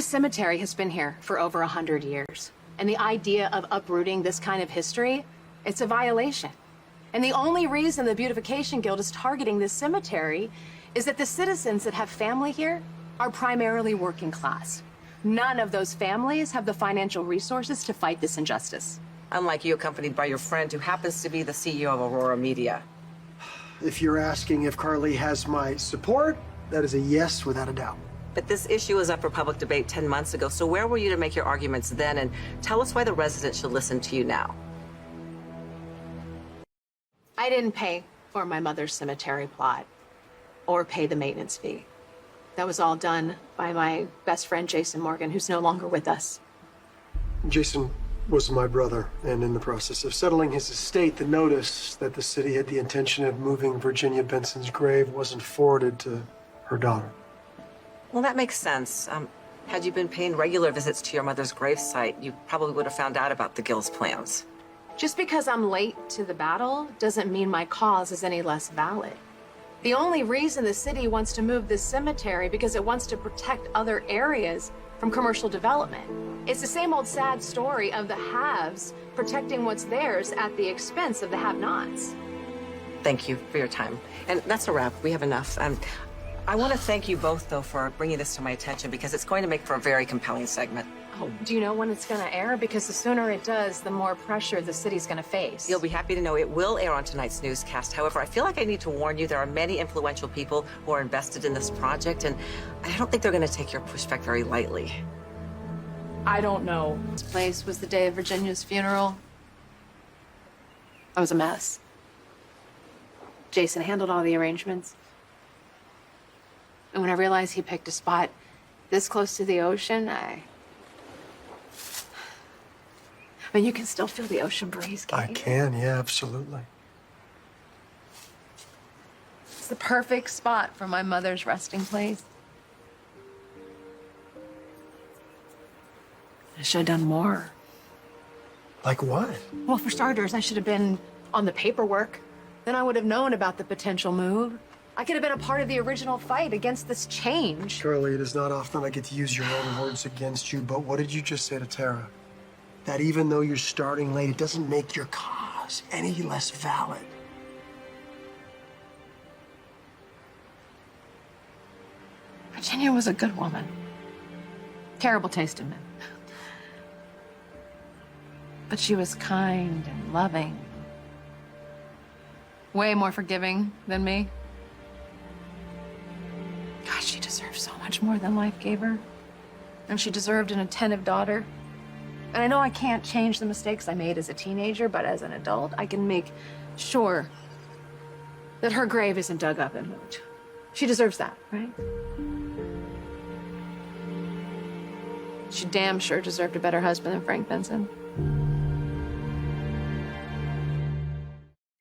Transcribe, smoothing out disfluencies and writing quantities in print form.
This cemetery has been here for over 100 years. And the idea of uprooting this kind of history, it's a violation. And the only reason the Beautification Guild is targeting this cemetery is that the citizens that have family here are primarily working class. None of those families have the financial resources to fight this injustice. Unlike you, accompanied by your friend who happens to be the CEO of Aurora Media. If you're asking if Carly has my support, that is a yes without a doubt. But this issue was up for public debate 10 months ago, so where were you to make your arguments then? And tell us why the residents should listen to you now. I didn't pay for my mother's cemetery plot or pay the maintenance fee. That was all done by my best friend, Jason Morgan, who's no longer with us. Jason was my brother, and in the process of settling his estate, the notice that the city had the intention of moving Virginia Benson's grave wasn't forwarded to her daughter. Well, that makes sense. Had you been paying regular visits to your mother's gravesite, you probably would have found out about the Guild's plans. Just because I'm late to the battle doesn't mean my cause is any less valid. The only reason the city wants to move this cemetery because it wants to protect other areas from commercial development. It's the same old sad story of the haves protecting what's theirs at the expense of the have-nots. Thank you for your time. And that's a wrap. We have enough. I want to thank you both, though, for bringing this to my attention because it's going to make for a very compelling segment. Oh, do you know when it's going to air? Because the sooner it does, the more pressure the city's going to face. You'll be happy to know it will air on tonight's newscast. However, I feel like I need to warn you there are many influential people who are invested in this project, and I don't think they're going to take your pushback very lightly. I don't know. This place was the day of Virginia's funeral. I was a mess. Jason handled all the arrangements. And when I realized he picked a spot this close to the ocean, I mean, you can still feel the ocean breeze, can't you? I can, yeah, absolutely. It's the perfect spot for my mother's resting place. I should have done more. Like what? Well, for starters, I should have been on the paperwork. Then I would have known about the potential move. I could have been a part of the original fight against this change. Carly, it is not often I get to use your own words against you, but what did you just say to Tara? That even though you're starting late, it doesn't make your cause any less valid. Virginia was a good woman. Terrible taste in men. But she was kind and loving. Way more forgiving than me. God, she deserved so much more than life gave her. And she deserved an attentive daughter. And I know I can't change the mistakes I made as a teenager, but as an adult, I can make sure that her grave isn't dug up and moved. She deserves that, right? She damn sure deserved a better husband than Frank Benson.